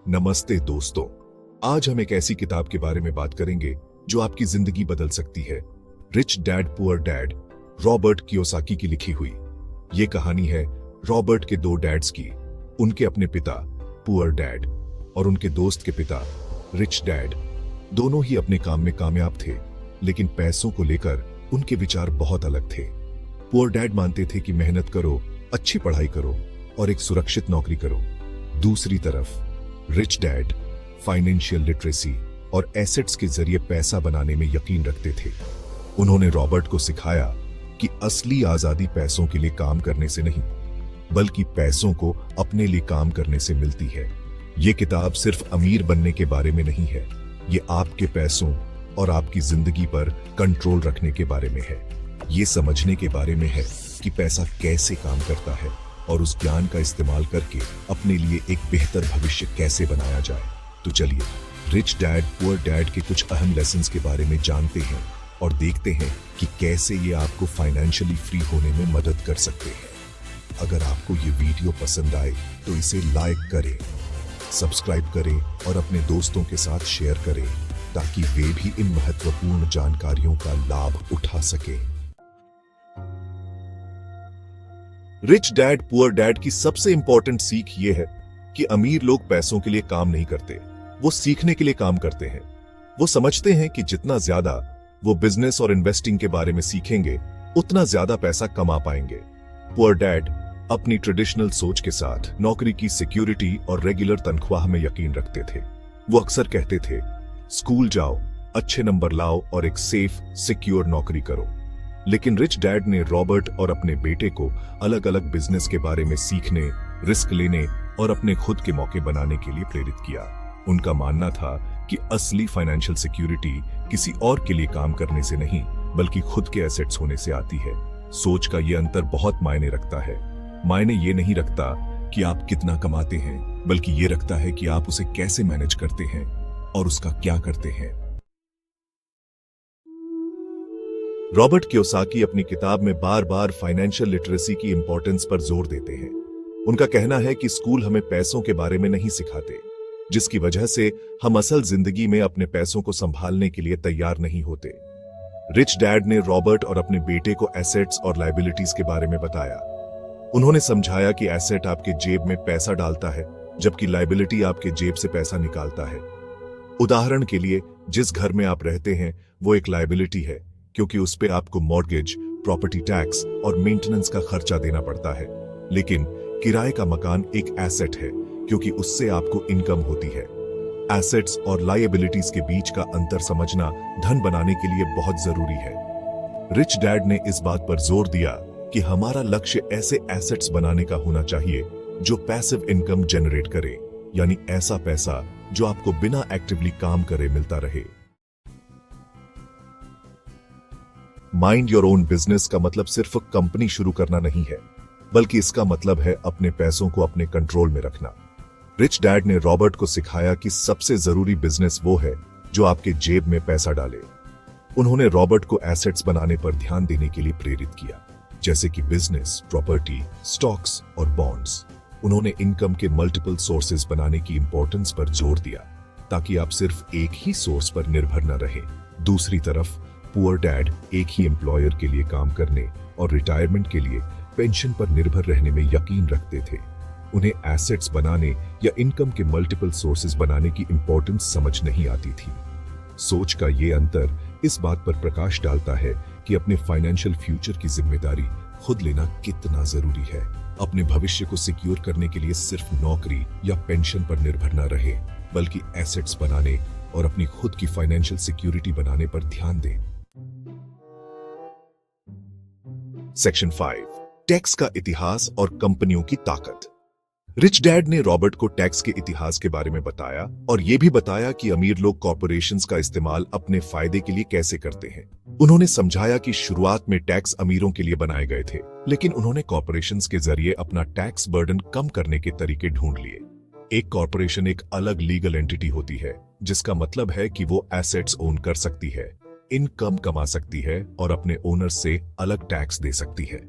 नमस्ते दोस्तों, आज हम एक ऐसी किताब के बारे में बात करेंगे जो आपकी जिंदगी बदल सकती है। Rich dad poor dad, Robert Kiyosaki की लिखी हुई। ये कहानी है रॉबर्ट के दो डैड्स की, उनके अपने पिता पुअर डैड और उनके दोस्त के पिता रिच डैड। दोनों ही अपने काम में कामयाब थे, लेकिन पैसों को लेकर उनके विचार बहुत अलग थे। पुअर डैड मानते थे कि मेहनत करो, अच्छी पढ़ाई करो और एक सुरक्षित नौकरी करो। दूसरी तरफ रिच डैड फाइनेंशियल लिटरेसी और एसेट्स के जरिए पैसा बनाने में यकीन रखते थे। उन्होंने रॉबर्ट को सिखाया कि असली आजादी पैसों के लिए काम करने से नहीं, बल्कि पैसों को अपने लिए काम करने से मिलती है। ये किताब सिर्फ अमीर बनने के बारे में नहीं है, ये आपके पैसों और आपकी जिंदगी पर कंट्रोल रखने के बारे में है। ये समझने के बारे में है कि पैसा कैसे काम करता है और उस ज्ञान का इस्तेमाल करके अपने लिए एक बेहतर भविष्य कैसे बनाया जाए। तो चलिए रिच डैड पुअर डैड के कुछ अहम लेसन्स के बारे में जानते हैं और देखते हैं कि कैसे ये आपको फाइनेंशियली फ्री होने में मदद कर सकते हैं। अगर आपको ये वीडियो पसंद आए तो इसे लाइक करें, सब्सक्राइब करें और अपने दोस्तों के साथ शेयर करें ताकि वे भी इन महत्वपूर्ण जानकारियों का लाभ उठा सकें। रिच डैड पुअर डैड की सबसे इंपॉर्टेंट सीख ये है कि अमीर लोग पैसों के लिए काम नहीं करते, वो सीखने के लिए काम करते हैं। वो समझते हैं कि जितना ज्यादा वो बिजनेस और इन्वेस्टिंग के बारे में सीखेंगे, उतना ज्यादा पैसा कमा पाएंगे। पुअर डैड अपनी ट्रेडिशनल सोच के साथ नौकरी की सिक्योरिटी और रेगुलर तनख्वाह में यकीन रखते थे। वो अक्सर कहते थे, स्कूल जाओ, अच्छे नंबर लाओ और एक सेफ सिक्योर नौकरी करो। लेकिन रिच डैड ने रॉबर्ट और अपने बेटे को अलग अलग बिजनेस के बारे में सीखने, रिस्क लेने और अपने खुद के मौके बनाने के लिए प्रेरित किया। उनका मानना था कि असली फाइनेंशियल सिक्योरिटी किसी और के लिए काम करने से नहीं, बल्कि खुद के एसेट्स होने से आती है। सोच का ये अंतर बहुत मायने रखता है। मायने ये नहीं रखता कि आप कितना कमाते हैं, बल्कि ये रखता है कि आप उसे कैसे मैनेज करते हैं और उसका क्या करते हैं। रॉबर्ट कियोसाकी अपनी किताब में बार बार फाइनेंशियल लिटरेसी की इंपॉर्टेंस पर जोर देते हैं। उनका कहना है कि स्कूल हमें पैसों के बारे में नहीं सिखाते, जिसकी वजह से हम असल जिंदगी में अपने पैसों को संभालने के लिए तैयार नहीं होते। रिच डैड ने रॉबर्ट और अपने बेटे को एसेट्स और लायबिलिटीज के बारे में बताया। उन्होंने समझाया कि एसेट आपके जेब में पैसा डालता है, जबकि लायबिलिटी आपके जेब से पैसा निकालता है। उदाहरण के लिए, जिस घर में आप रहते हैं वो एक लायबिलिटी है, क्योंकि उस पे आपको मॉर्गेज, प्रॉपर्टी टैक्स और मेंटेनेंस का खर्चा देना पड़ता है। लेकिन किराए का मकान एक एसेट है, क्योंकि उससे आपको इनकम होती है। एसेट्स और लायबिलिटीज के बीच का अंतर समझना धन बनाने के लिए बहुत जरूरी है। रिच डैड ने इस बात पर जोर दिया कि हमारा लक्ष्य ऐसे एसेट्स बनाने का होना चाहिए जो पैसिव इनकम जनरेट करे, यानी ऐसा पैसा जो आपको बिना एक्टिवली काम करे मिलता रहे। माइंड योर ओन बिजनेस का मतलब सिर्फ कंपनी शुरू करना नहीं है, बल्कि इसका मतलब है अपने पैसों को अपने कंट्रोल में रखना। रिच डैड ने रॉबर्ट को सिखाया कि सबसे जरूरी बिजनेस वो है जो आपके जेब में पैसा डाले। उन्होंने रॉबर्ट को एसेट्स बनाने पर ध्यान देने के लिए प्रेरित किया, जैसे कि बिजनेस, प्रॉपर्टी, स्टॉक्स और बॉन्ड्स। उन्होंने इनकम के मल्टीपल सोर्सेज बनाने की इंपॉर्टेंस पर जोर दिया, ताकि आप सिर्फ एक ही सोर्स पर निर्भर न रहे। दूसरी तरफ पुअर डैड एक ही एम्प्लॉयर के लिए काम करने और रिटायरमेंट के लिए पेंशन पर निर्भर रहने में यकीन रखते थे। उन्हें एसेट्स बनाने या इनकम के मल्टीपल सोर्सेज बनाने की इंपॉर्टेंस समझ नहीं आती थी। सोच का ये अंतर इस बात पर प्रकाश डालता है कि अपने फाइनेंशियल फ्यूचर की जिम्मेदारी खुद लेना कितना जरूरी है। अपने भविष्य को सिक्योर करने के लिए सिर्फ नौकरी या पेंशन पर निर्भर न रहे, बल्कि एसेट्स बनाने और अपनी खुद की फाइनेंशियल सिक्योरिटी बनाने पर ध्यान दें। सेक्शन 5, टैक्स का इतिहास और कंपनियों की ताकत। रिच डैड ने रॉबर्ट को टैक्स के इतिहास के बारे में बताया और यह भी बताया कि अमीर लोग कॉर्पोरेशंस का इस्तेमाल अपने फायदे के लिए कैसे करते हैं। उन्होंने समझाया कि शुरुआत में टैक्स अमीरों के लिए बनाए गए थे, लेकिन उन्होंने कॉर्पोरेशंस के जरिए अपना टैक्स बर्डन कम करने के तरीके ढूंढ लिए। एक कॉर्पोरेशन एक अलग लीगल एंटिटी होती है, जिसका मतलब है कि वो एसेट्स ओन कर सकती है, इनकम कमा सकती है और अपने ओनर से अलग टैक्स दे सकती है।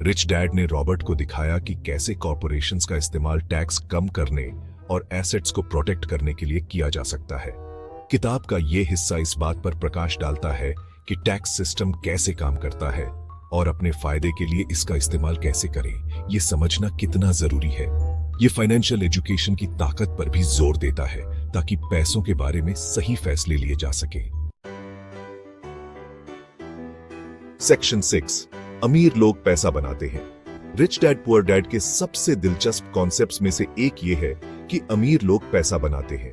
रिच डैड ने रॉबर्ट को दिखाया कि कैसे कॉर्पोरेशंस का इस्तेमाल टैक्स कम करने और एसेट्स को प्रोटेक्ट करने के लिए किया जा सकता है। किताब का यह हिस्सा इस बात पर प्रकाश डालता है कि टैक्स सिस्टम कैसे काम करता है और अपने फायदे के लिए इसका इस्तेमाल कैसे करें, यह समझना कितना जरूरी है। यह फाइनेंशियल एजुकेशन की ताकत पर भी जोर देता है ताकि पैसों के बारे में सही फैसले लिए जा सकें। सेक्शन 6, अमीर लोग पैसा बनाते हैं। रिच डैड पुअर डैड के सबसे दिलचस्प कॉन्सेप्ट्स में से एक ये है कि अमीर लोग पैसा बनाते हैं।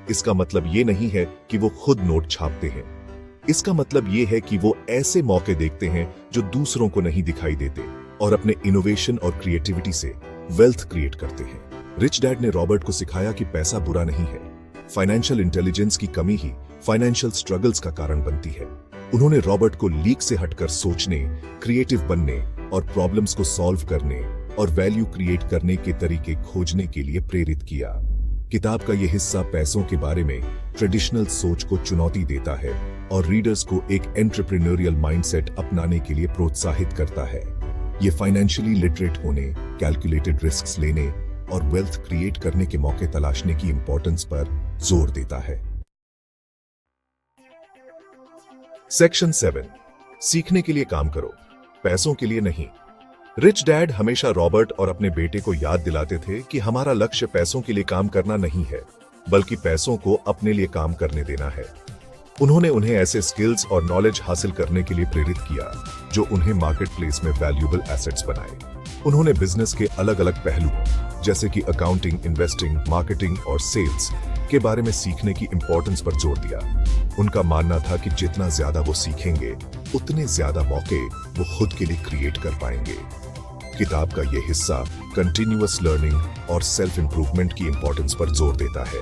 इसका मतलब ये नहीं है कि वो खुद नोट छापते हैं। इसका मतलब ये है कि वो ऐसे मौके देखते हैं जो दूसरों को नहीं दिखाई देते और अपने इनोवेशन और क्रिएटिविटी से वेल्थ क्रिएट करते हैं। रिच डैड ने रॉबर्ट को सिखाया कि पैसा बुरा नहीं है। फाइनेंशियल इंटेलिजेंस की कमी ही फाइनेंशियल स्ट्रगल्स का कारण बनती है। उन्होंने रॉबर्ट को लीक से हटकर सोचने, क्रिएटिव बनने और प्रॉब्लम्स को सॉल्व करने और वैल्यू क्रिएट करने के तरीके खोजने के लिए प्रेरित किया। किताब का यह हिस्सा पैसों के बारे में ट्रेडिशनल सोच को चुनौती देता है और रीडर्स को एक एंटरप्रेन्योरियल माइंडसेट अपनाने के लिए प्रोत्साहित करता है। यह फाइनेंशियली लिटरेट होने, कैलकुलेटेड रिस्क्स लेने और वेल्थ क्रिएट करने के मौके तलाशने की इंपॉर्टेंस पर जोर देता है। सेक्शन 7, सीखने के लिए काम करो, पैसों के लिए नहीं। रिच डैड हमेशा रॉबर्ट और अपने बेटे को याद दिलाते थे कि हमारा लक्ष्य पैसों के लिए काम करना नहीं है, बल्कि पैसों को अपने लिए काम करने देना है। उन्होंने उन्हें ऐसे स्किल्स और नॉलेज हासिल करने के लिए प्रेरित किया जो उन्हें मार्केट प्लेस में वैल्यूएबल एसेट्स बनाए। उन्होंने बिजनेस के अलग अलग पहलुओं जैसे कि अकाउंटिंग, इन्वेस्टिंग, मार्केटिंग और सेल्स के बारे में सीखने की इंपॉर्टेंस पर जोर दिया। उनका मानना था कि जितना ज्यादा वो सीखेंगे, उतने ज्यादा मौके वो खुद के लिए क्रिएट कर पाएंगे। किताब का यह हिस्सा कंटिन्यूअस लर्निंग और सेल्फ इंप्रूवमेंट की इंपॉर्टेंस पर जोर देता है।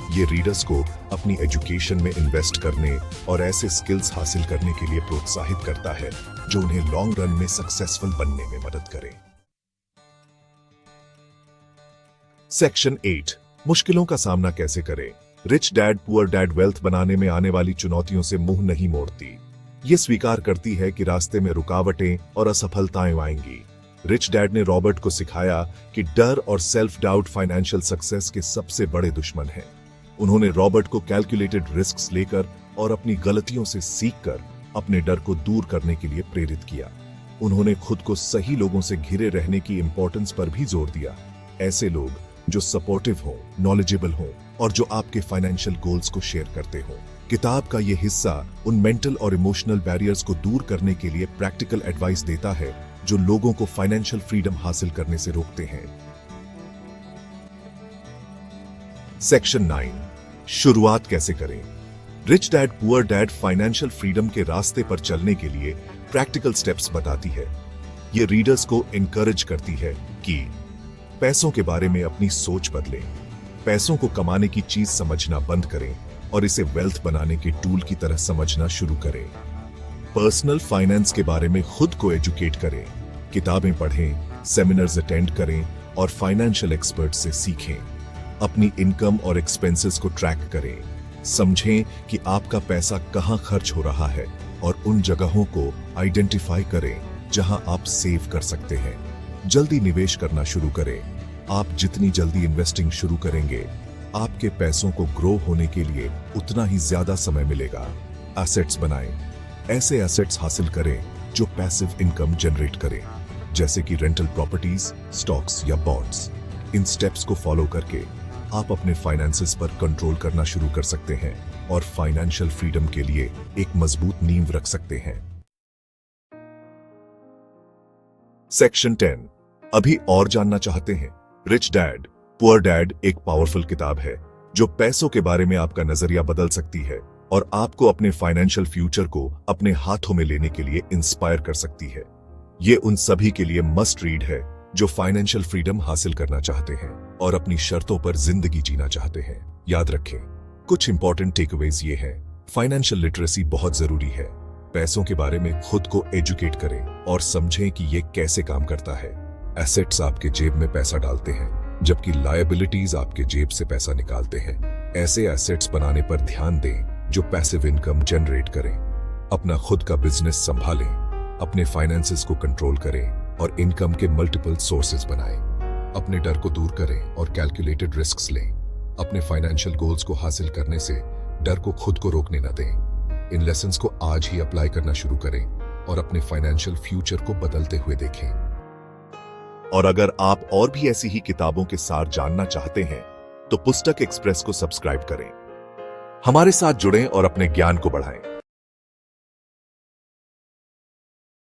ये रीडर्स को अपनी एजुकेशन में इन्वेस्ट करने और ऐसे स्किल्स हासिल करने के लिए प्रोत्साहित करता है जो उन्हें लॉन्ग रन में सक्सेसफुल बनने में मदद करें। सेक्शन 8, मुश्किलों का सामना कैसे करें। Rich dad poor dad wealth बनाने में आने वाली चुनौतियों से मुंह नहीं मोड़ती। ये स्वीकार करती है कि रास्ते में रुकावटें और असफलताएं आएंगी। रिच डैड ने रॉबर्ट को सिखाया कि डर और सेल्फ डाउट फाइनेंशियल सक्सेस के सबसे बड़े दुश्मन हैं। उन्होंने रॉबर्ट को कैलकुलेटेड रिस्क्स लेकर और अपनी गलतियों से सीखकर अपने डर को दूर करने के लिए प्रेरित किया। उन्होंने खुद को सही लोगों से घिरे रहने की इंपॉर्टेंस पर भी जोर दिया। ऐसे लोग जो सपोर्टिव हो, नॉलेजेबल हो और जो आपके फाइनेंशियल गोल्स को शेयर करते हो। किताब का यह हिस्सा उन मेंटल और इमोशनल बैरियर्स को दूर करने के लिए प्रैक्टिकल एडवाइस देता है जो लोगों को फाइनेंशियल फ्रीडम हासिल करने से रोकते हैं। सेक्शन 9, शुरुआत कैसे करें। Rich dad poor dad financial freedom के रास्ते पर चलने के लिए प्रैक्टिकल स्टेप्स बताती है। यह रीडर्स को इनकरेज करती है कि पैसों के बारे में अपनी सोच बदलें, पैसों को कमाने की चीज समझना बंद करें और इसे वेल्थ बनाने के टूल की तरह समझना शुरू करें। पर्सनल फाइनेंस के बारे में खुद को एजुकेट करें, किताबें पढ़ें, सेमिनार्स अटेंड करें और फाइनेंशियल एक्सपर्ट से सीखें। अपनी इनकम और एक्सपेंसेस को ट्रैक करें, समझें कि आपका पैसा कहां खर्च हो रहा है और उन जगहों को आइडेंटिफाई करें जहां आप सेव कर सकते हैं। जल्दी निवेश करना शुरू करें। आप जितनी जल्दी इन्वेस्टिंग शुरू करेंगे, आपके पैसों को ग्रो होने के लिए उतना ही ज्यादा समय मिलेगा। एसेट्स बनाएं। ऐसे एसेट्स हासिल करें जो पैसिव इनकम जनरेट करें, जैसे कि रेंटल प्रॉपर्टीज, स्टॉक्स या बॉन्ड्स। इन स्टेप्स को फॉलो करके आप अपने फाइनेंसेस पर कंट्रोल करना शुरू कर सकते हैं और फाइनेंशियल फ्रीडम के लिए एक मजबूत नींव रख सकते हैं। सेक्शन 10, अभी और जानना चाहते हैं। रिच डैड पुअर डैड एक पावरफुल किताब है जो पैसों के बारे में आपका नजरिया बदल सकती है और आपको अपने फाइनेंशियल फ्यूचर को अपने हाथों में लेने के लिए इंस्पायर कर सकती है। ये उन सभी के लिए मस्ट रीड है जो फाइनेंशियल फ्रीडम हासिल करना चाहते हैं और अपनी शर्तों पर जिंदगी जीना चाहते हैं। याद रखें, कुछ इंपॉर्टेंट टेकअवेज ये हैं। फाइनेंशियल लिटरेसी बहुत जरूरी है। पैसों के बारे में खुद को एजुकेट करें और समझें कि ये कैसे काम करता है। एसेट्स आपके जेब में पैसा डालते हैं, जबकि लायबिलिटीज आपके जेब से पैसा निकालते हैं। ऐसे एसेट्स बनाने पर ध्यान दें जो पैसिव इनकम जनरेट करें। अपना खुद का बिजनेस संभालें, अपने फाइनेंसेस को कंट्रोल करें और इनकम के मल्टीपल सोर्सेज बनाएं। अपने डर को दूर करें और कैलकुलेटेड रिस्क्स लें। अपने फाइनेंशियल गोल्स को हासिल करने से डर को खुद को रोकने न दें। इन लेसन्स को आज ही अप्लाई करना शुरू करें और अपने फाइनेंशियल फ्यूचर को बदलते हुए देखें। और अगर आप और भी ऐसी ही किताबों के सार जानना चाहते हैं तो पुस्तक एक्सप्रेस को सब्सक्राइब करें। हमारे साथ जुड़ें और अपने ज्ञान को बढ़ाएं।